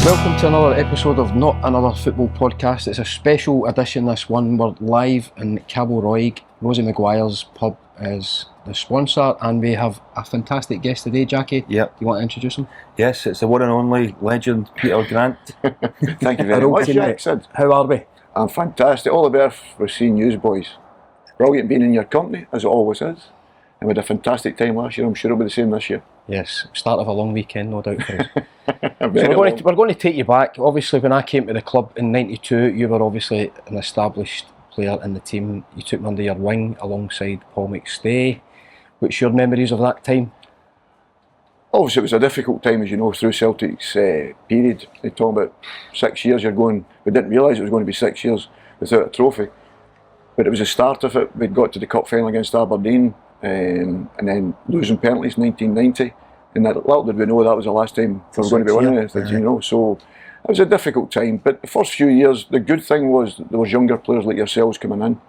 Welcome to another episode of Not Another Football Podcast. It's a special edition, this one. We're live in Cabo Roig. Rosie Maguire's pub is the sponsor, and we have a fantastic guest today, Jackie. Yep. Do you want to introduce him? Yes, it's the one and only legend, Peter Grant. Thank you very much, Jackson. How are we? I'm fantastic. All the better for seeing you boys. Brilliant being in your company, as it always is. And we had a fantastic time last year. I'm sure it'll be the same this year. Yes, start of a long weekend, no doubt for us. So Very we're going to take you back. Obviously, when I came to the club in '92, you were obviously an established player in the team. You took me under your wing alongside Paul McStay. What's your memories of that time? Obviously, it was a difficult time, as you know, through Celtic's period. They talk about 6 years. We didn't realise it was going to be 6 years without a trophy. But it was the start of it. We'd got to the cup final against Aberdeen, and then losing penalties in 1990. And little did we know that was the last time we were going to be winning anything, you know. So it was a difficult time. But the first few years, the good thing was there was younger players like yourselves coming in.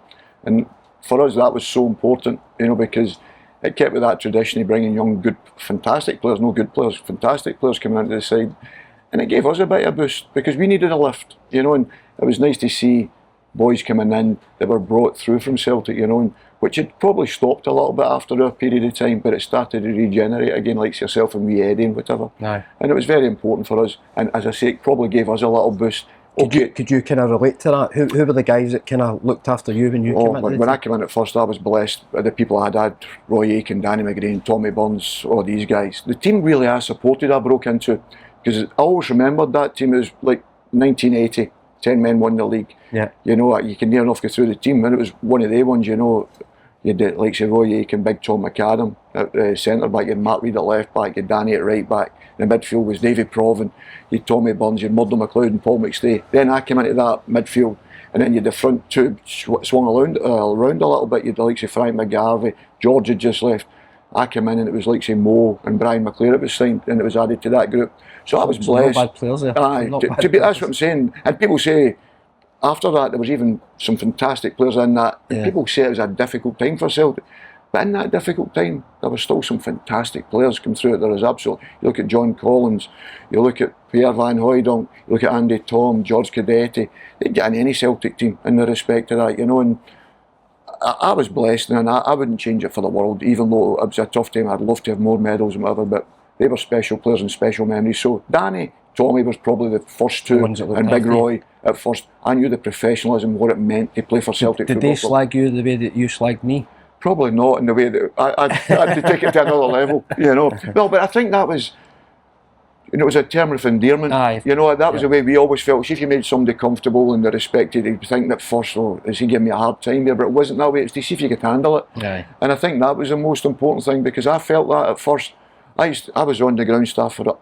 And for us, that was so important, you know, because it kept with that tradition of bringing young, good, fantastic players, no good players, fantastic players coming into the side. And it gave us a bit of a boost because we needed a lift, you know. And it was nice to see boys coming in that were brought through from Celtic, you know, and which had probably stopped a little bit after a period of time, but it started to regenerate again, like yourself and wee Eddie and whatever. Aye. And it was very important for us, and as I say, it probably gave us a little boost. Could you kind of relate to that? Who were the guys that kind of looked after you when you came in? When I came in at first, I was blessed by the people I had Roy Aitken, Danny McGrain, Tommy Burns, all these guys. The team really I supported, I broke into, because I always remembered that team. It was like 1980, 10 men won the league. Yeah. You know, you can near enough go through the team, and it was one of the ones, you know. You had like say Roy Aitken, Big Tom McAdam at centre back, you had Mark Reid at left back, you had Danny at right back. In the midfield was David Provan, you had Tommy Burns, you had Murdo McLeod and Paul McStay. Then I came into that midfield, and then you had the front two swung around a little bit. You had the likes of Frank McGarvey, George had just left. I came in and it was like say Mo and Brian McClare, it was signed and it was added to that group. So I was blessed. No bad players there. Aye, that's what I'm saying. And people say, after that, there was even some fantastic players in that. Yeah. People say it was a difficult time for Celtic. But in that difficult time, there were still some fantastic players come through it. There was absolutely, you look at John Collins, you look at Pierre Van Hooijdonk, you look at Andy Tom, George Cadetti. They'd get in any Celtic team in the respect to that, you know. And I was blessed, and I wouldn't change it for the world, even though it was a tough time. I'd love to have more medals and whatever, but they were special players and special memories. So Danny, Tommy was probably the first two, and Big Roy at first. I knew the professionalism, what it meant to play for Celtic football. Did they slag you the way that you slagged me? Probably not in the way that I had to take it to another level, you know. No, but I think that was, you know, it was a term of endearment. Aye. You know, that was the way we always felt. See, if you made somebody comfortable and they respected, they'd think that first, oh, is he giving me a hard time here? But it wasn't that way. It's to see if you could handle it. Aye. And I think that was the most important thing, because I felt that at first. I was on the ground staff for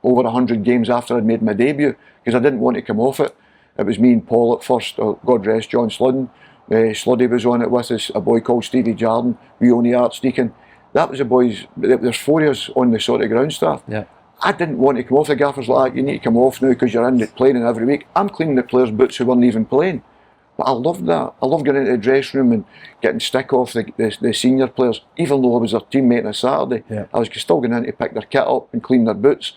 over 100 games after I'd made my debut, because I didn't want to come off it. It was me and Paul at first, God rest John Sludden. Sluddy was on it with us, a boy called Stevie Jarden, we only Archdeacon. That was the boys, there's 4 of us on the sort of ground staff. Yeah. I didn't want to come off. The gaffer's like, you need to come off now because you're in it playing every week. I'm cleaning the players' boots who weren't even playing. But I loved that. I loved getting into the dressing room and getting stick off the senior players. Even though I was their teammate on a Saturday, I was still going in to pick their kit up and clean their boots.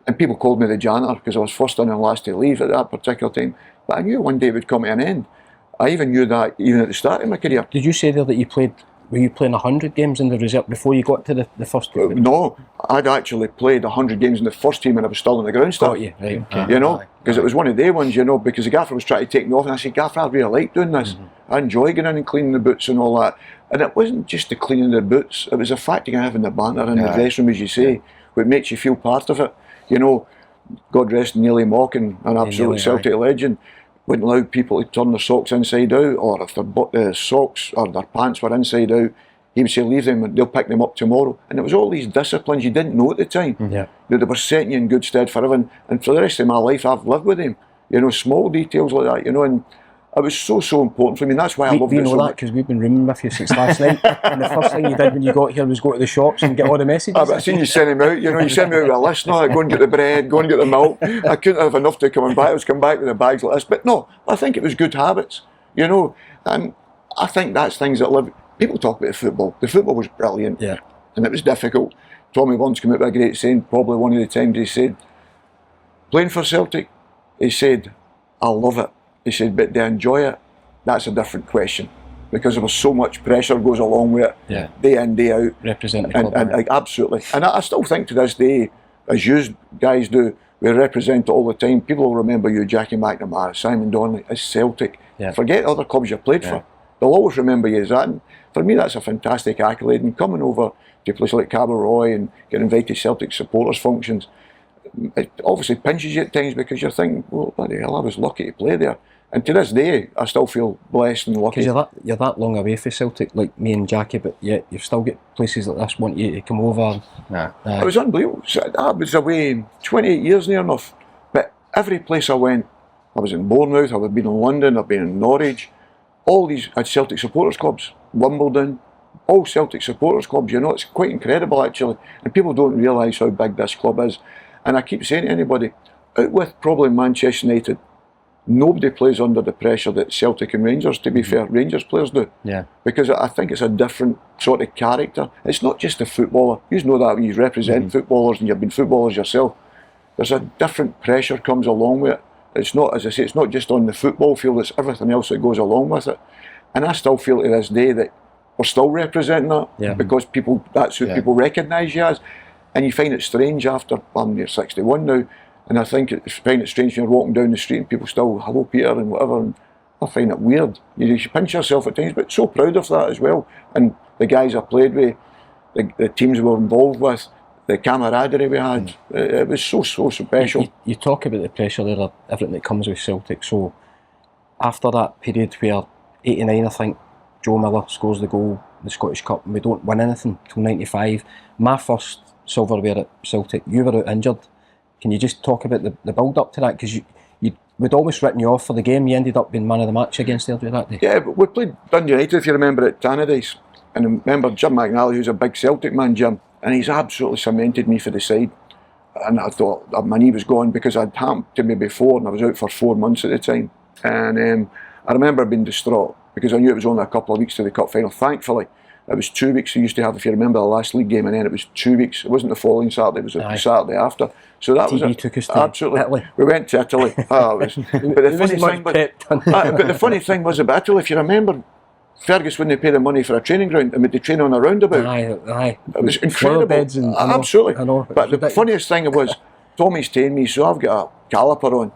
And people called me the janitor because I was first in and last to leave at that particular time. But I knew one day it would come to an end. I even knew that even at the start of my career. Did you say there that you played, were you playing 100 games in the reserve before you got to the first team? No, I'd actually played 100 games in the first team and I was still on the ground staff. Got you, right, okay. You know, because it was one of the ones, you know, because the gaffer was trying to take me off, and I said, Gaffer, I really like doing this. I enjoy getting in and cleaning the boots and all that. And it wasn't just the cleaning the boots, it was the fact of having the banter in the dressing room, as you say, what makes you feel part of it. You know, God rest Neely Mockin, an absolute Celtic legend, wouldn't allow people to turn their socks inside out, or if their socks or their pants were inside out, he would say leave them and they'll pick them up tomorrow. And it was all these disciplines you didn't know at the time. That they were setting you in good stead for everything. And for the rest of my life I've lived with them. You know, small details like that, you know, and it was so important for me. That's why I loved it so much. We know that because we've been rooming with you since last night. And the first thing you did when you got here was go to the shops and get all the messages. I've seen you send him out, you know, you send me out with a list now, go and get the bread, go and get the milk. I couldn't have enough to coming back. I was coming back with the bags like this. But no, I think it was good habits, you know, and I think that's things that live. People talk about the football. The football was brilliant, and it was difficult. Tommy Burns came out with a great saying, probably one of the times he said, Playing for Celtic, he said, I love it. He said, but do I enjoy it? That's a different question. Because there was so much pressure goes along with it, day in, day out. Represent the club. And absolutely. And I still think to this day, as you guys do, we represent it all the time. People will remember you, Jackie McNamara, Simon Donnelly, as Celtic. Forget other clubs you played for. They'll always remember you as that. And for me, that's a fantastic accolade. And coming over to places like Cabo Roig and getting invited to Celtic supporters functions, it obviously pinches you at times because you're thinking, well, bloody hell, I was lucky to play there. And to this day, I still feel blessed and lucky. Because you're that long away from Celtic, like me and Jackie, but yet you've still got places like this want you to come over. It was unbelievable. I was away 28 years near enough, but every place I went, I was in Bournemouth, I've been in London, I've been in Norwich, all these had Celtic supporters clubs, Wimbledon, all Celtic supporters clubs, you know, it's quite incredible actually, and people don't realise how big this club is. And I keep saying to anybody, out with probably Manchester United, nobody plays under the pressure that Celtic and Rangers, to be fair, Rangers players do. Because I think it's a different sort of character. It's not just a footballer. You know that when you represent footballers and you've been footballers yourself. There's a different pressure comes along with it. It's not, as I say, it's not just on the football field, it's everything else that goes along with it. And I still feel to this day that we're still representing that because people, that's who people recognise you as. And you find it strange after, I'm near 61 now, and I find it strange when you're walking down the street and people still, hello Peter and whatever, and I find it weird. You pinch yourself at times, but so proud of that as well. And the guys I played with, the teams we were involved with, the camaraderie we had, it was so special. You talk about the pressure there, everything that comes with Celtic, so after that period where 89 I think, Joe Miller scores the goal in the Scottish Cup and we don't win anything till 95, my first silverware at Celtic, you were out injured. Can you just talk about the build up to that? Because we'd always written you off for the game. You ended up being man of the match against Airdrie that day. Yeah, but we played Dundee United, if you remember, at Tannadice. And I remember Jim McNally, who's a big Celtic man, Jim, and he's absolutely cemented me for the side. And I thought my knee was gone because I'd happened to me before and I was out for 4 months at the time. And I remember being distraught because I knew it was only a couple of weeks to the cup final. Thankfully, it was 2 weeks we used to have, if you remember the last league game, and then it was 2 weeks. It wasn't the following Saturday, it was the Saturday after. So that was it. Took us to absolutely. Italy. We went to Italy. But the funny thing was about Italy, if you remember, Fergus wouldn't pay the money for a training ground and we'd train on a roundabout. Aye. It was incredible. Beds and, absolutely. I know. But the funniest thing was, Tommy's tamed me, so I've got a caliper on.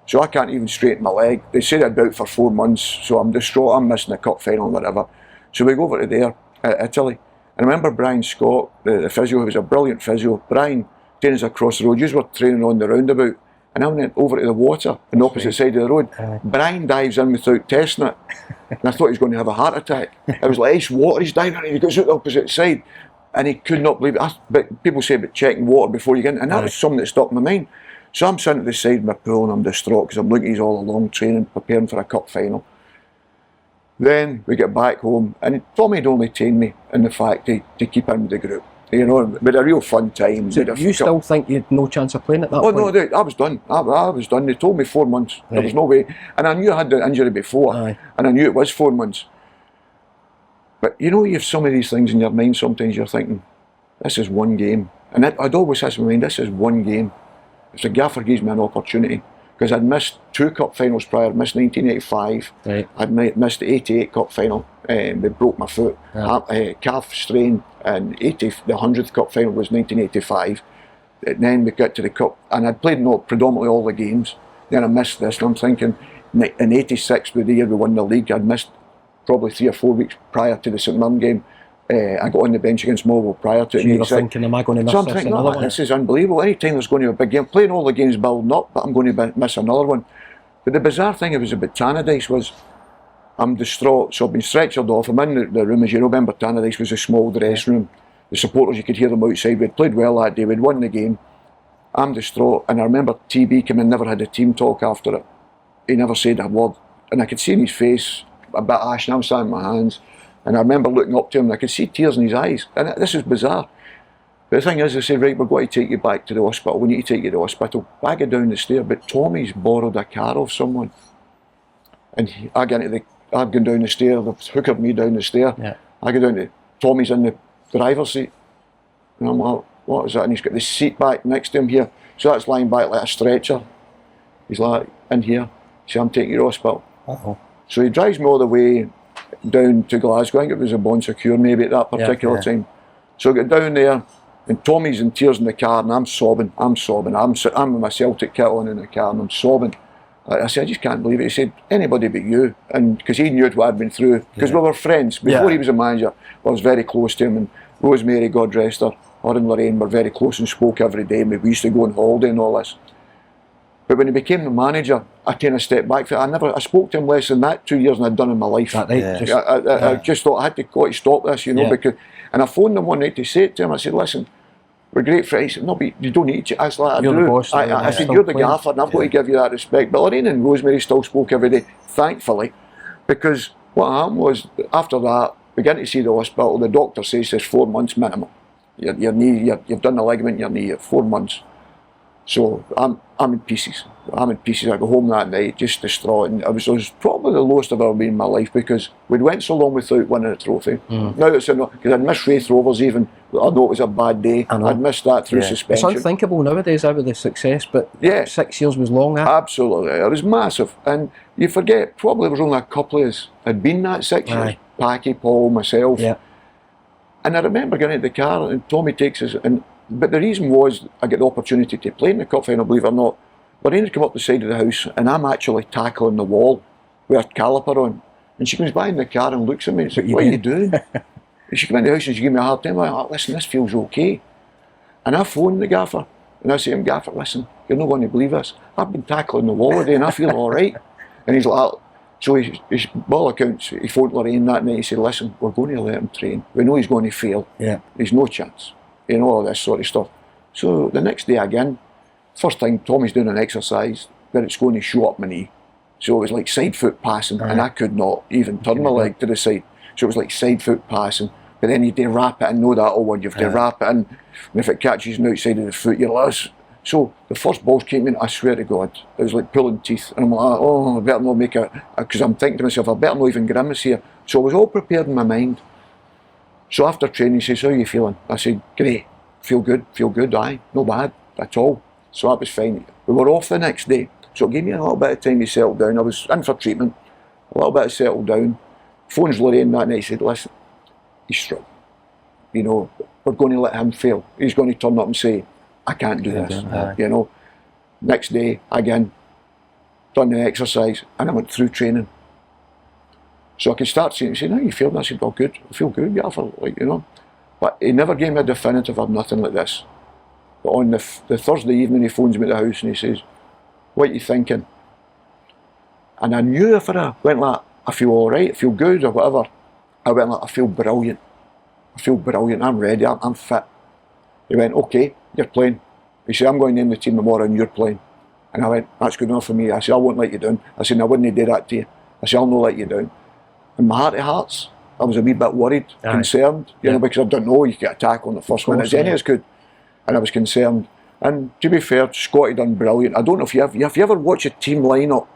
So I can't even straighten my leg. They said I'd be out for 4 months, so I'm distraught, I'm missing the cup final and whatever. So we go over to there, Italy. And I remember Brian Scott, the physio, who was a brilliant physio. Brian taking us across the road. You were training on the roundabout. And I went over to the water on the opposite side of the road. Brian dives in without testing it. And I thought he was going to have a heart attack. It was like ice water, he's diving in and he goes out the opposite side. And he could not believe it. But people say about checking water before you get in. And that was something that stopped my mind. So I'm sitting at the side of my pool and I'm distraught because I'm looking at these all along training, preparing for a cup final. Then we get back home and Tommy had only tamed me in the fact to keep in with the group. You know, we had a real fun time. So you still think you had no chance of playing at that point? Oh no, I was done. I was done. They told me 4 months. There was no way. And I knew I had the injury before. And I knew it was 4 months. But you know, you have some of these things in your mind, sometimes you're thinking, this is one game. And I'd always have in my mind, this is one game. If the gaffer gives me an opportunity, because I'd missed 2 cup finals prior, missed 1985, I'd missed the 88 cup final, they broke my foot, calf strain, and the 100th cup final was 1985. And then we got to the cup, and I'd played predominantly all the games. Then I missed this, and I'm thinking, in 86, the year we won the league, I'd missed probably 3 or 4 weeks prior to the St Mirren game. I got on the bench against Millwall prior to it. So you were thinking, am I going to miss this another one? This is unbelievable. Anytime there's going to be a big game, playing all the games building up, but I'm going to miss another one. But the bizarre thing it was about Tannadice was, I'm distraught, so I've been stretchered off. I'm in the room, as you remember, Tannadice was a small dressing room. The supporters, you could hear them outside. We'd played well that day, we'd won the game. I'm distraught, and I remember TB came in, never had a team talk after it. He never said a word. And I could see in his face, a bit ashen, I'm standing in my hands. And I remember looking up to him and I could see tears in his eyes. And this is bizarre. But the thing is, they said, right, we're going to take you back to the hospital. We need to take you to the hospital. I get down the stair, but Tommy's borrowed a car of someone. And I've gone down the stair, they've hookered me down the stair. I go down to, Tommy's in the driver's seat. And I'm like, what is that? And he's got the seat back next to him here. So that's lying back like a stretcher. He's like, in here. So I'm taking you to hospital. Uh-oh. So he drives me all the way down to Glasgow. I think it was a Bon Secure maybe at that particular time. So I get down there, and Tommy's in tears in the car, and I'm sobbing. I'm with my Celtic kit on in the car, and I'm sobbing. I said, I just can't believe it. He said, anybody but you. And because he knew what I'd been through. Because we were friends. Before he was a manager, I was very close to him. And Rosemary, God rest her, and Lorraine were very close and spoke every day. And we used to go on holiday and all this. But when he became the manager, I kind of stepped back. I spoke to him less than that 2 years than I'd done in my life. That night, I just thought I had to stop this, you know, because. And I phoned him one night to say it to him. I said, listen, we're great friends. He said, no, but you don't need to. I was like, you're the boss. I said, you're the gaffer, and I've got to give you that respect. But Lorraine and Rosemary still spoke every day, thankfully, because what happened was, after that, we went to see the hospital. The doctor says there's 4 months minimum. Your knee, you've done the ligament in your knee, 4 months. So I'm in pieces. I go home that night just distraught, and it was probably the lowest I've ever been in my life, because we'd went so long without winning a trophy. Now it's because I'd missed Wraith Rovers even. I know it was a bad day. I'd missed that through suspension. It's unthinkable nowadays with the success, but 6 years was long. Absolutely, it was massive. And you forget, probably there was only a couple of us had been that 6 years. Packy, Paul, myself. And I remember getting into the car, and Tommy takes us, but the reason was I get the opportunity to play in the cup final, believe it or not. Lorraine come up the side of the house, and I'm actually tackling the wall with a caliper on. And she comes by in the car and looks at me and says, what are you doing? And she came in the house and she gave me a hard time. I'm like, listen, this feels okay. And I phoned the gaffer, and I said to him, Gaffer, listen, you're not going to believe this. I've been tackling the wall today and I feel all right. And he's like, so he's by all accounts, he phoned Lorraine that night. He said, listen, we're going to let him train. We know he's going to fail. There's no chance. You know, all this sort of stuff. So the next day again, first time Tommy's doing an exercise, but it's going to show up my knee. So it was like side foot passing, and I could not even turn my leg to the side. So it was like side foot passing, but then you have to wrap it in, know that old one, you have to wrap it in, and if it catches on the outside of the foot, you're lost. So the first balls came in, I swear to God, it was like pulling teeth, and I'm like, oh, I better not make it, because I'm thinking to myself, I better not even grimace here. So I was all prepared in my mind. So after training, he says, how are you feeling? I said, great, feel good, aye, no bad at all. So that was fine. We were off the next day, so it gave me a little bit of time to settle down. I was in for treatment, a little bit to settle down. Phones Lorraine that night, said, listen, he's strong. You know, we're going to let him fail. He's going to turn up and say, I can't do this. You know, next day, again, done the exercise, and I went through training. So I could start saying, he said, how you feel? And I said, well, good, I feel good, yeah, like, you know. But he never gave me a definitive or nothing like this. But on the Thursday evening, he phones me at the house and he says, what are you thinking? And I knew if I went like, I feel all right, I feel good or whatever, I went like, I feel brilliant, I'm ready, I'm fit. He went, okay, you're playing. He said, I'm going to name the team tomorrow and you're playing. And I went, that's good enough for me. I said, I won't let you down. I said, I wouldn't do that to you. I said, I'll not let you down. In my heart of hearts, I was a wee bit worried, concerned, you know, because I don't know, you get a tackle on the first minute, any as good. And I was concerned. And to be fair, Scotty done brilliant. I don't know if you ever watched a team line-up,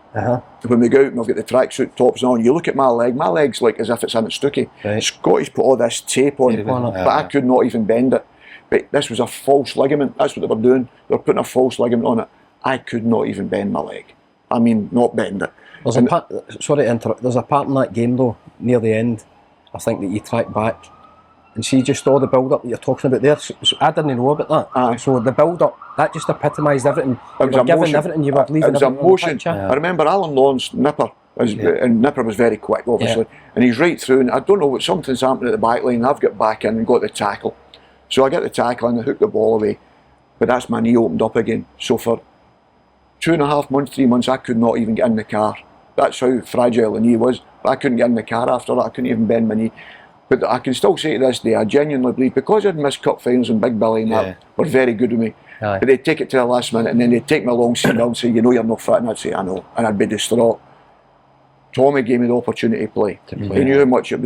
when we go out and we've got the tracksuit tops on, you look at my leg's like as if it's in a stookie. Scotty's put all this tape on, but I could not even bend it. But this was a false ligament, that's what they were doing. They were putting a false ligament on it. I could not even bend my leg. I mean, not bend it. There's a part, sorry to interrupt, there's a part in that game though, near the end, I think, that you track back and see just all the build-up that you're talking about there. So I didn't know about that. So the build-up, that just epitomised everything. You were giving everything, you were leaving everything on the pitch. I remember Alan Lawrence, Nipper, and Nipper was very quick, obviously, and he's right through, and I don't know what, something's happened at the back line. I've got back in and got the tackle. So I get the tackle and I hook the ball away, but that's my knee opened up again. So for 2.5 months, 3 months, I could not even get in the car. That's how fragile the knee was. But I couldn't get in the car after that. I couldn't even bend my knee. But I can still say to this day, I genuinely believe, because I'd missed cup finals and Big Billy and that were very good with me. But they'd take it to the last minute and then they'd take me along, sit down and say, you know you're not fit. And I'd say, I know. And I'd be distraught. Tommy gave me the opportunity to play. He knew how much it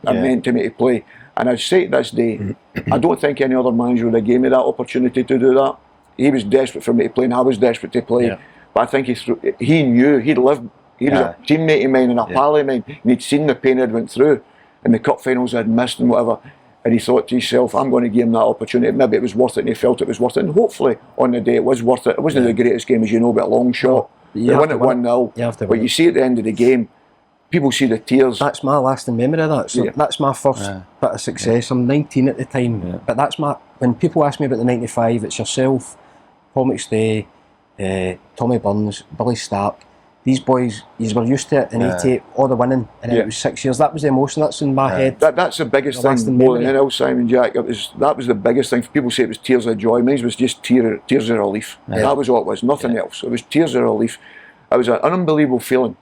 meant to me to play. And I'd say to this day, I don't think any other manager would have given me that opportunity to do that. He was desperate for me to play and I was desperate to play. But I think he knew, he'd lived. He was a teammate of mine and a pal of mine, and he'd seen the pain I'd went through and the cup finals I'd missed and whatever. and he thought to himself, I'm going to give him that opportunity. Maybe it was worth it, and he felt it was worth it. And hopefully, on the day, it was worth it. It wasn't the greatest game, as you know, but a long shot. They won it 1-0. But you see at the end of the game, people see the tears. That's my lasting memory of that. So that's my first bit of success. I'm 19 at the time, but that's when people ask me about the 95, it's yourself, Paul McStay, Tommy Burns, Billy Stark. These boys, you were used to it in 88, all the winning, and then it was 6 years. That was the emotion that's in my head. That's the biggest thing, more than anything else, Simon Jack. That was the biggest thing. People say it was tears of joy. Mine was just tears of relief. That was all it was, nothing else. It was tears of relief. It was an unbelievable feeling.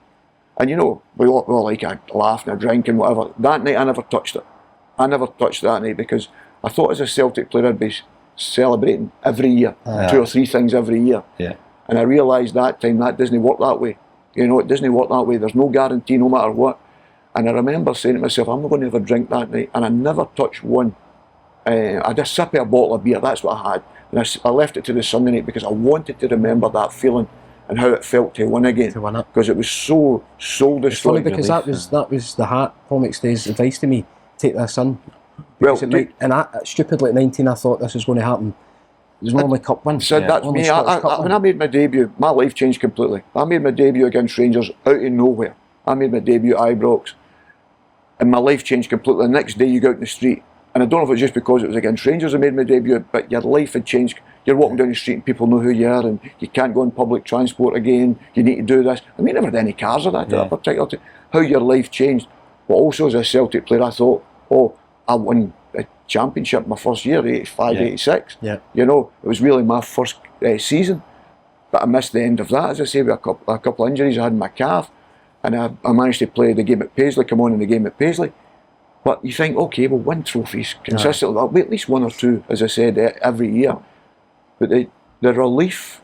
And you know, we all like a laugh and a drink and whatever. That night I never touched it. I never touched that night because I thought as a Celtic player I'd be celebrating every year, 2 or 3 things every year. And I realised that time that doesn't work that way. You know, it doesn't work that way. There's no guarantee no matter what. And I remember saying to myself, I'm not going to have a drink that night. And I never touched one. I had a sip of a bottle of beer, that's what I had. And I left it to the Sunday night because I wanted to remember that feeling and how it felt to win again. To win it. Because it was so destroying. It's funny because that was the heart, Paul McStay's advice to me, take this in. Well, and stupidly at 19 I thought this was going to happen. There's no only cup win. So that's me. When I made my debut, my life changed completely. I made my debut against Rangers out of nowhere. I made my debut at Ibrox, and my life changed completely. The next day you go out in the street, and I don't know if it's just because it was against Rangers I made my debut, but your life had changed. You're walking down the street and people know who you are, and you can't go on public transport again. You need to do this. I mean, never had any cars or that at that particular time. How your life changed. But also as a Celtic player, I thought, I won a championship my first year, 85, 86. You know, it was really my first season. But I missed the end of that, as I say, with a couple of injuries I had in my calf. And I managed to play the game at Paisley, come on in the game at Paisley. But you think, okay, we'll win trophies consistently. There'll be at least 1 or 2, as I said, every year. But the relief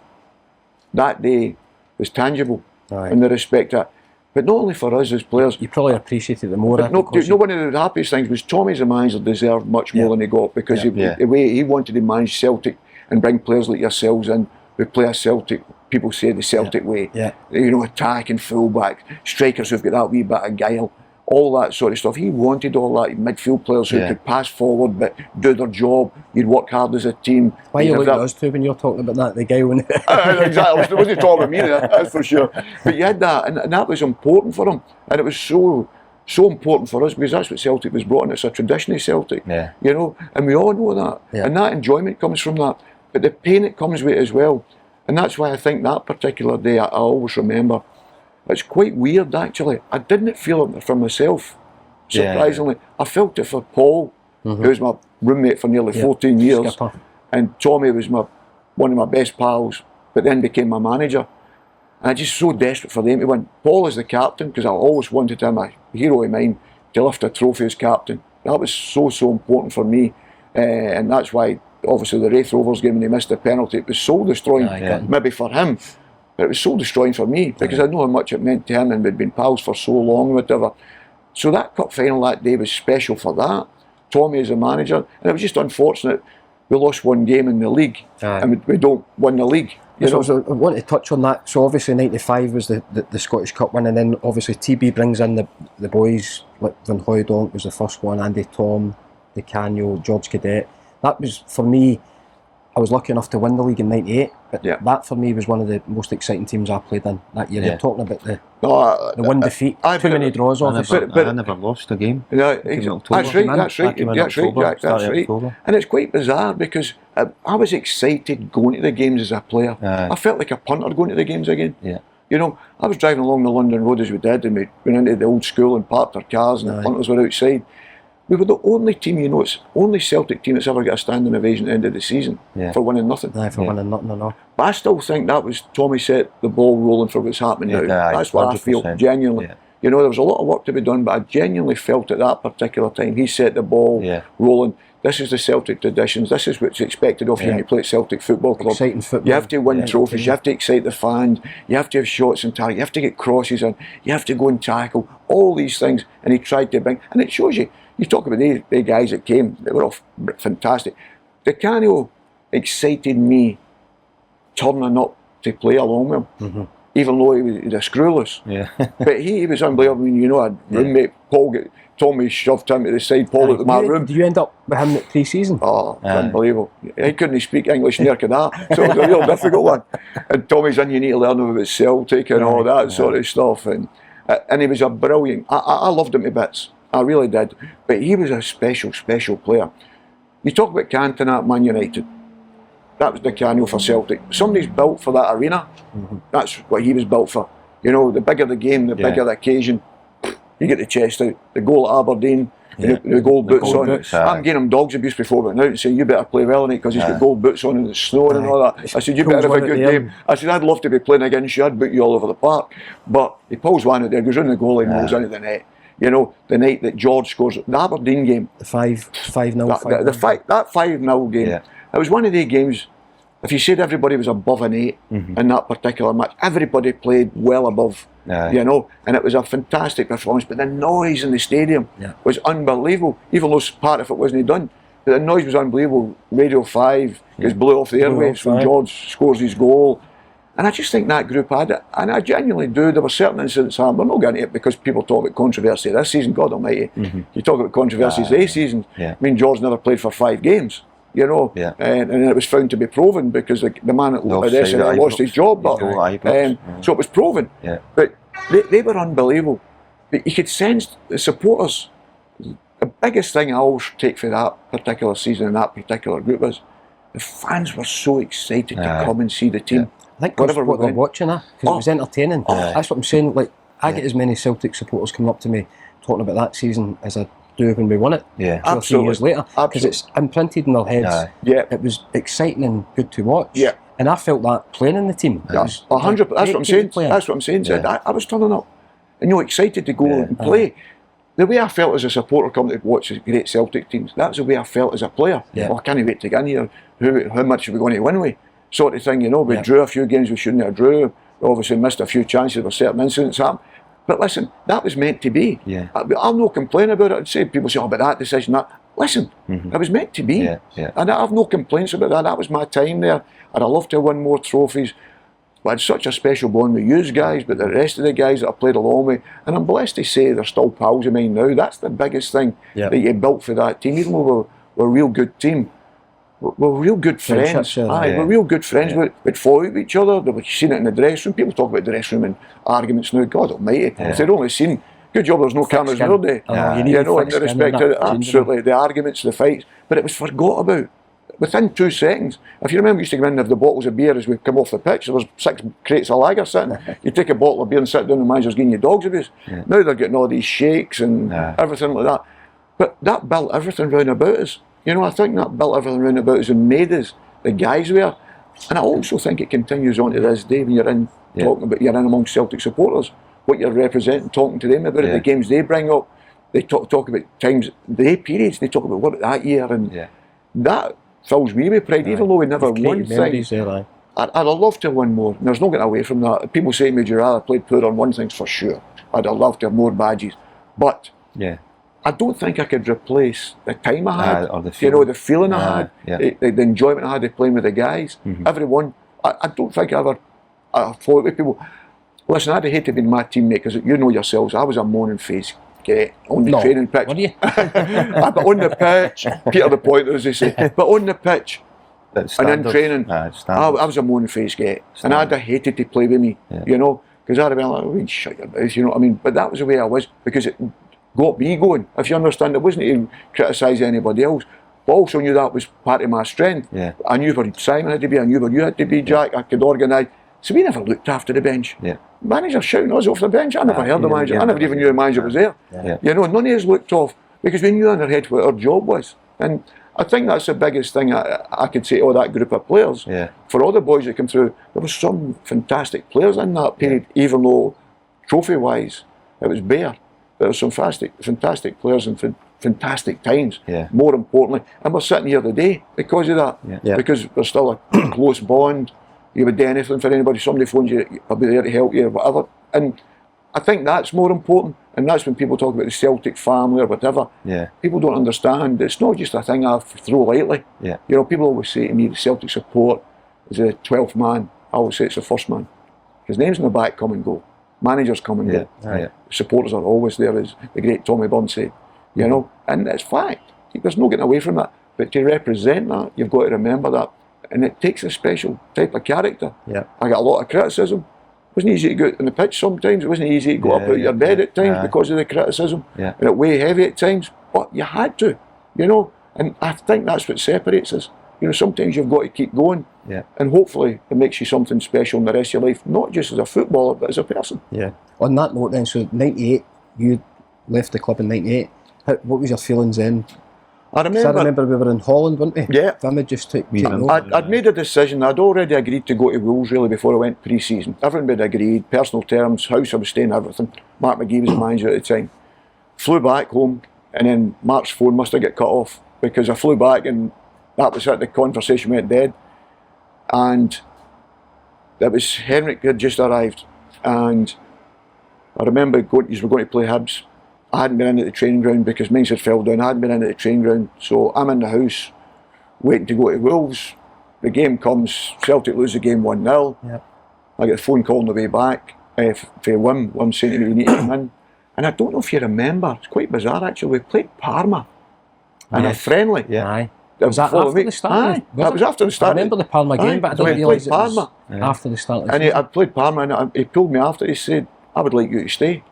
that day was tangible in the respect that. But not only for us as players. You probably appreciated it more. But one of the happiest things was Tommy as a manager deserved much more than he got because the way he wanted to manage Celtic and bring players like yourselves in who play a Celtic, people say the Celtic way. You know, attacking fullback, strikers who've got that wee bit of guile, all that sort of stuff. He wanted all that midfield players who could pass forward but do their job. You'd work hard as a team. Why you look at us too when you're talking about that, the guile? Exactly, I wasn't talking about me there, that's for sure. But you had that, and that was important for him. And it was so important for us because that's what Celtic was brought in. It's a tradition of Celtic, you know, and we all know that. And that enjoyment comes from that. But the pain that comes with it as well. And that's why I think that particular day, I always remember, it's quite weird actually. I didn't feel it for myself, surprisingly. I felt it for Paul, who was my roommate for nearly 14 years. Skipper. And Tommy was one of my best pals, but then became my manager. And I just so desperate for them to win. Paul is the captain, because I always wanted him, a hero of mine, to lift a trophy as captain. That was so important for me. And that's why, obviously, the Wraith Rovers game when he missed the penalty, it was soul destroying, maybe for him. But it was soul destroying for me because I know how much it meant to him and we'd been pals for so long, whatever. So that cup final that day was special for that. Tommy as a manager, and it was just unfortunate we lost 1 game in the league and we don't win the league. So I want to touch on that. So obviously 95 was the Scottish Cup win, and then obviously TB brings in the boys, like Van Hooijdonk was the first one, Andy Tom, Di Canio, George Cadet. That was, for me, I was lucky enough to win the league in 98, but that for me was one of the most exciting teams I played in that year. You're talking about the one defeat, too many draws obviously. But I never lost a game. That's right, Jack, that's right. And it's quite bizarre because I was excited going to the games as a player. I felt like a punter going to the games again. You know, I was driving along the London road as we did, and we went into the old school and parked our cars, and the punters were outside. We were the only team, you know, it's only Celtic team that's ever got a standing ovation at the end of the season for winning nothing. Winning nothing at all. But I still think that was Tommy set the ball rolling for what's happening now. That's what I feel, genuinely. You know, there was a lot of work to be done, but I genuinely felt at that particular time he set the ball rolling. This is the Celtic traditions. This is what's expected of you when you play at Celtic Football Club. Exciting football. You have to win trophies. You have to excite the fans. You have to have shots and target. You have to get crosses in. You have to go and tackle. All these things. And he tried to bring. And it shows you. You talk about the guys that came. They were all fantastic. Di Canio excited me turning up to play along with him. even though he was a screwless. Yeah. But he was unbelievable. I mean, you know, a roommate, Paul, Tommy shoved him to the side, Paul at my room. Did you end up with him at pre-season? Oh, unbelievable. He couldn't speak English, near could that. So it was a real difficult one. And Tommy's in, you need to learn about Celtic and all that sort of stuff. And he was a brilliant, I loved him to bits. I really did. But he was a special, special player. You talk about Cantona at Man United. That was the Cano for Celtic. Somebody's built for that arena. That's what he was built for. You know, the bigger the game, the bigger the occasion. You get the chest out. The goal at Aberdeen, the gold boots on. I'm giving him dog's abuse before went out and saying, you better play well in it because he's got gold boots on and it's snowing and all that. I said, you better have a good game. I said, I'd love to be playing against you. I'd boot you all over the park. But he pulls one out there, goes in the goal and goes into the net. You know, the night that George scores, the Aberdeen game. The 5-0. That 5-0 game. It was one of the games. If you said everybody was above an 8 in that particular match, everybody played well above, you know, and it was a fantastic performance. But the noise in the stadium was unbelievable, even though part of it wasn't done. But the noise was unbelievable. Radio 5 gets blew off the airwaves when George scores his goal. And I just think that group had it. And I genuinely do. There were certain incidents happened. We're not getting into it because people talk about controversy this season. God almighty. You talk about controversies this season. I mean, George never played for 5 games. You know, and it was found to be proven because the man at SNL lost his job. But, so it was proven. But they were unbelievable. But you could sense the supporters. The biggest thing I always take for that particular season and that particular group is the fans were so excited to come and see the team. I think that's what they're watching because it was entertaining. That's what I'm saying. Like, I get as many Celtic supporters coming up to me talking about that season as I do when we won it 2 or 3 years later, because it's imprinted in their heads. It was exciting and good to watch. And I felt that playing in the team. 100%. That's what I'm saying. That's what I'm saying. I was turning up, and excited to go and play. The way I felt as a supporter coming to watch great Celtic teams, that's the way I felt as a player. I can't wait to get in here. How much are we going to win with? Sort of thing, you know. We drew a few games we shouldn't have drew. We obviously missed a few chances where certain incidents happened. But listen, that was meant to be. I'll no complain about it. I'd say people say, oh, but that decision, that. Listen, it was meant to be. And I have no complaints about that. That was my time there. And I'd love to win more trophies. But I had such a special bond with you guys, but the rest of the guys that I played along with, and I'm blessed to say they're still pals of mine now. That's the biggest thing that you built for that team. Even though we're a real good team, we're real good friends. We're real good friends. We'd fought with each other. We've seen it in the dressing room. People talk about the dressing room and arguments now. God almighty. If they'd only seen, good job there's no cameras nowadays. You know, in the respect to it, absolutely. The arguments, the fights. But it was forgot about. Within 2 seconds. If you remember, we used to come in with the bottles of beer as we come off the pitch. There was 6 crates of lager sitting. You take a bottle of beer and sit down and the manager's giving you dog's abuse. Now they're getting all these shakes and everything like that. But that built everything round about us. You know, I think that built everything round about us and made us the guys we are. And I also think it continues on to this day when you're in talking about, you're in amongst Celtic supporters, what you're representing, talking to them about it, the games they bring up. They talk about times, the periods, they talk about what about that year, and that fills me with pride, even though we never won things. I'd love to win more. And there's no getting away from that. People say, would you rather played poor and won things? For sure. I'd have loved to have more badges. But I don't think I could replace the time I had, or the feeling, the feeling I had, the enjoyment I had of playing with the guys. Everyone, I don't think I fought with people. Listen, I'd hate to be my teammate because you know yourselves, I was a moaning face. On the training pitch. Were you? But on the pitch, Peter the Pointer, as they say, but on the pitch and in training, I was a moaning face guy, and I'd have hated to play with me, you know, because I'd have been like, oh, shut your mouth, you know what I mean? But that was the way I was, because it got me going. If you understand, it wasn't to criticise anybody else, but also knew that was part of my strength. I knew where Simon had to be, I knew where you had to be, Jack. I could organise. So we never looked after the bench. Manager shouting us off the bench. I never heard the manager. I never even knew the manager was there. You know, none of us looked off because we knew in our head what our job was. And I think that's the biggest thing I could say to that group of players. For all the boys that come through, there were some fantastic players in that period, even though trophy-wise it was bare. There were some fantastic players and fantastic times, more importantly. And we're sitting here today because of that. Because there's still a close bond. You would do anything for anybody. Somebody phones you, I'll be there to help you or whatever. And I think that's more important. And that's when people talk about the Celtic family or whatever. People don't understand. It's not just a thing I throw lightly. You know, people always say to me, the Celtic support is the 12th man. I always say it's the first man. Because names in the back come and go. Managers come and go. Supporters are always there, as the great Tommy Byrne said. You know, and it's fact. There's no getting away from that. But to represent that, you've got to remember that. And it takes a special type of character. Yeah. I got a lot of criticism. It wasn't easy to go out on the pitch sometimes. It wasn't easy to go up out of your bed at times because of the criticism. Yeah. And it weigh heavy at times. But you had to, you know. And I think that's what separates us. You know, sometimes you've got to keep going. Yeah. And hopefully it makes you something special in the rest of your life, not just as a footballer, but as a person. Yeah. On that note then, so 98, you left the club in 98. What was your feelings then? I remember we were in Holland, weren't we? Yeah. Vimy just took over. I'd made a decision. I'd already agreed to go to Wolves really before I went pre-season. Everyone had agreed, personal terms, house I was staying, everything. Mark McGee was the manager at the time. Flew back home, and then Mark's phone must have got cut off because I flew back and that was it, the conversation went dead. And it was Henrik had just arrived, and I remember we were going to play Hibs. I hadn't been into the training ground because mine had fell down. I hadn't been into the training ground, so I'm in the house waiting to go to Wolves. The game comes, Celtic lose the game 1-0. Yep. I get a phone call on the way back for Wim saying to me, you need to come in. And I don't know if you remember, it's quite bizarre actually, we played Parma in a friendly. Yeah. Aye. Was that after the start? Aye, that was after the start. I remember the Parma game, but I didn't realise it was after the start of the season. And I played Parma, and he pulled me after, he said, I would like you to stay.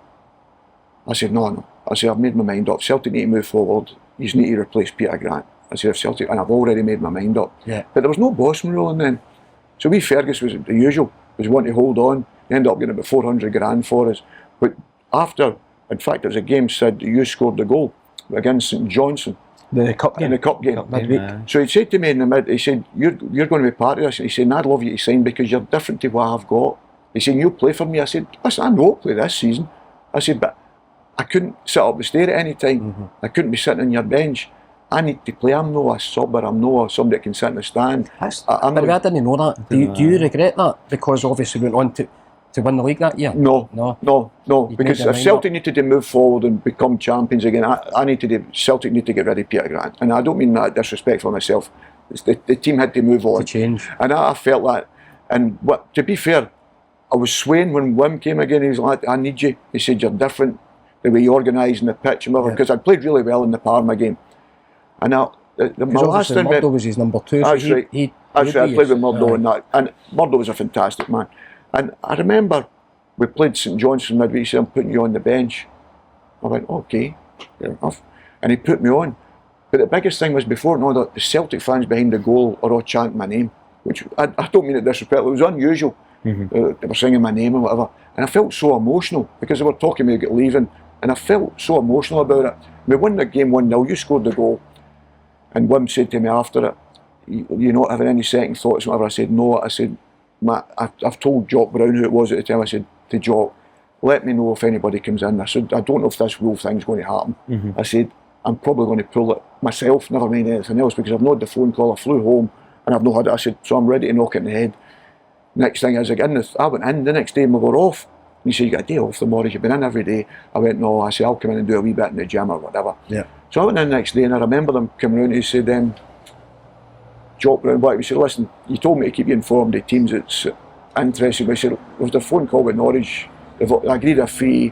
I said, no. I said, I've made my mind up. Celtic need to move forward. You need to replace Peter Grant. I said, if Celtic, and I've already made my mind up. Yeah. But there was no Bosman ruling then. So Fergus was the usual, was wanting to hold on. He ended up getting about 400 grand for us. But after, in fact, it was a game said you scored the goal against St Johnstone. The cup game? In the cup game. Midweek. So he said to me in the mid, he said, you're going to be part of this. And he said, I'd love you to sign because you're different to what I've got. He said, you'll play for me. I said, listen, I know I'll play this season. I said, but I couldn't sit up the stair at any time. Mm-hmm. I couldn't be sitting on your bench. I need to play. I'm not a sub, or I'm not somebody that can sit in the stand. I didn't know that. Do you regret that? Because obviously we went on to win the league that year? No. Because if Celtic needed to move forward and become champions again, Celtic need to get rid of Peter Grant. And I don't mean that disrespect for myself. The team had to move on. To change. And I felt that. And to be fair, I was swaying when Wim came again. He was like, I need you. He said, you're different. The way you organise in the pitch and whatever. Because I played really well in the Parma game. And now, my last thing... Murdo was his number 2. That's so right. That's right. I played with Murdo and that. And Murdo was a fantastic man. And I remember we played St Johnstone midweek. He said, I'm putting you on the bench. I went, okay, fair enough. And he put me on. But the biggest thing was before that the Celtic fans behind the goal are all chanting my name, which I don't mean it disrespectful. It was unusual. Mm-hmm. They were singing my name and whatever. And I felt so emotional because they were talking me about leaving. And I felt so emotional about it. We won the game 1-0. You scored the goal. And Wim said to me after it, you're not having any second thoughts and whatever. I said, no. I said, Matt, I've told Jock Brown who it was at the time. I said to Jock, let me know if anybody comes in. I said, I don't know if this Wolf thing's going to happen. Mm-hmm. I said, I'm probably going to pull it myself, never mind anything else, because I've not had the phone call. I flew home and I've not had it. I said, so I'm ready to knock it in the head. Next thing is, I went in the next day and we were off. And he said, you got a day off the morning, you've been in every day. I went, no. I said, I'll come in and do a wee bit in the gym or whatever. Yeah. So I went in the next day and I remember them coming around and he said, Jock Brown, he said, listen, you told me to keep you informed of teams that's interested. But he said, there's a phone call with Norwich, they've agreed a fee.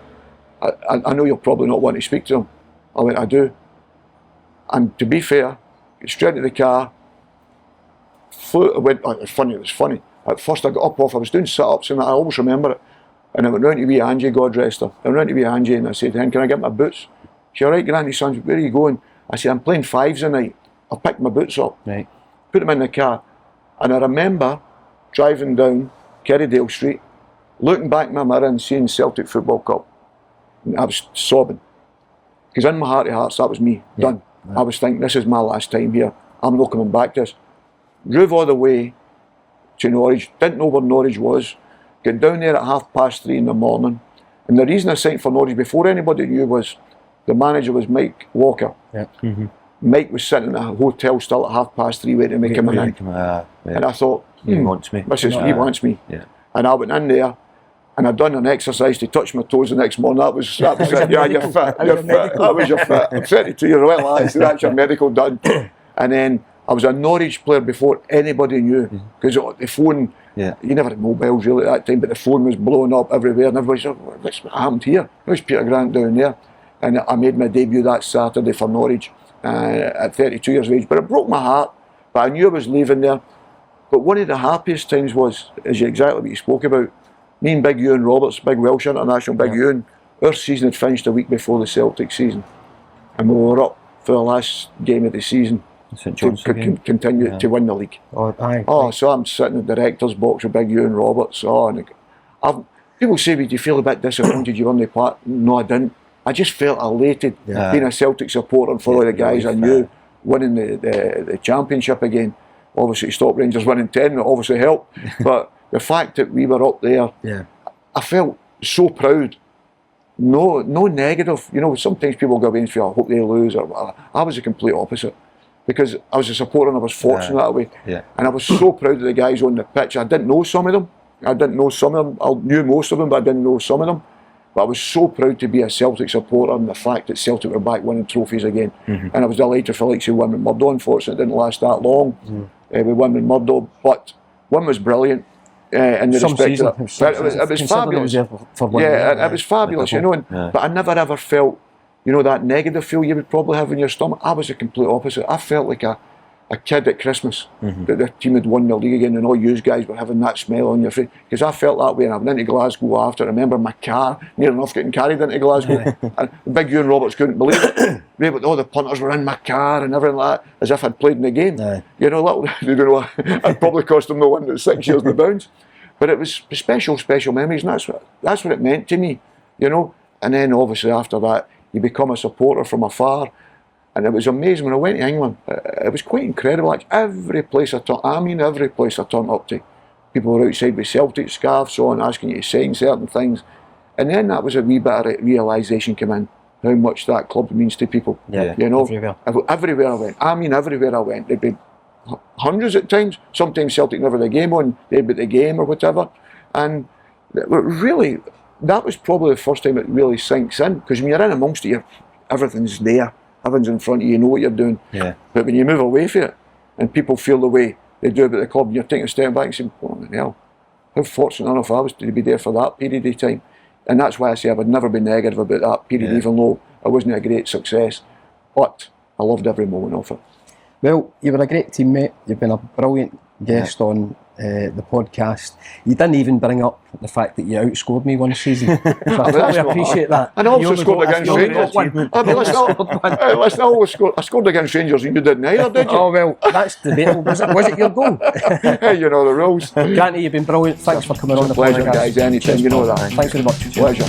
I know you'll probably not want to speak to them. I went, I do. And to be fair, straight to the car, it was funny. At first I got up I was doing sit-ups and I always remember it. And I went round to wee Angie, God rest her. I went round to wee Angie and I said to him, can I get my boots? She said, all right, Granny, son, where are you going? I said, I'm playing fives tonight. I picked my boots up, right, put them in the car. And I remember driving down Kerrydale Street, looking back in my mirror and seeing Celtic Football Cup. And I was sobbing. Because in my heart of hearts, that was me, done. Right. I was thinking, this is my last time here. I'm not coming back to this. Drove all the way to Norwich, didn't know where Norwich was, got down there at 3:30 in the morning. And the reason I signed for Norwich before anybody knew was the manager was Mike Walker. Yeah. Mm-hmm. Mike was sitting in a hotel still at 3:30 waiting to make him in. And I thought, he wants me. He wants me. Yeah. And I went in there and I'd done an exercise to touch my toes the next morning. That was it. Yeah, you're fit. You're fit. That was your fit. I'm 32 years old. That's your medical done. And then I was a Norwich player before anybody knew, because the phone, you never had mobiles really at that time, but the phone was blowing up everywhere, and everybody said, what's happened here? Where's Peter Grant down there? And I made my debut that Saturday for Norwich at 32 years of age, but it broke my heart, but I knew I was leaving there. But one of the happiest times was, is exactly what you spoke about, me and Big Ewan Roberts, big Welsh international, Big Ewan, our season had finished a week before the Celtic season, and we were up for the last game of the season to continue to win the league. So I'm sitting in the director's box with Big Ewan Roberts. People say, "Did you feel a bit disappointed you won the part?" No, I didn't. I just felt elated being a Celtic supporter and for all the guys I knew winning the championship again. Obviously, stop Rangers winning 10, that obviously helped. But the fact that we were up there, I felt so proud. No negative. You know, sometimes people go away and feel, I hope they lose or whatever. I was the complete opposite, because I was a supporter and I was fortunate that way. And I was so proud of the guys on the pitch. I didn't know some of them. I knew most of them, but I didn't know some of them. But I was so proud to be a Celtic supporter, and the fact that Celtic were back winning trophies again. And I was delighted for like say win with Murdo. Unfortunately, it didn't last that long. We won with Murdo, but one was brilliant. In the respect of it was fabulous. It was fabulous, you know. But I never ever felt, you know, that negative feel you would probably have in your stomach. I was the complete opposite. I felt like a kid at Christmas that their team had won the league again, and all you guys were having that smile on your face. Because I felt that way, and I went into Glasgow after. I remember my car near enough getting carried into Glasgow, and Big Ewan Roberts couldn't believe it. All the punters were in my car and everything like that, as if I'd played in the game. You know, I'd probably cost them the one that's 6 years in the bounds. But it was special memories, and that's what it meant to me, you know. And then obviously after that, you become a supporter from afar. And it was amazing when I went to England. It was quite incredible. Like every place I turned up to, people were outside with Celtic scarves on, asking you to sign certain things. And then that was a wee bit of realisation came in, how much that club means to people. You know, everywhere I went. Everywhere I went, there'd be hundreds at times. Sometimes Celtic never had a game on, they'd be at the game or whatever. And really, that was probably the first time it really sinks in. Because when you're in amongst it, everything's there. Everything's in front of you, you know what you're doing. But when you move away from it, and people feel the way they do about the club, and you're taking a step back and saying, oh hell, how fortunate enough I was to be there for that period of time. And that's why I say I would never be negative about that period, even though it wasn't a great success. But I loved every moment of it. Well, you were a great teammate. You've been a brilliant guest on the podcast. You didn't even bring up the fact that you outscored me one season. So I really appreciate that. And I also scored against Rangers. I scored against Rangers and you didn't either, did you? Oh well, that's debatable. Was it your goal? Hey, you know the rules. Granty, you've been brilliant. Thanks for coming on the podcast. Pleasure, guys. Anytime, you know that. Thanks very much. Pleasure.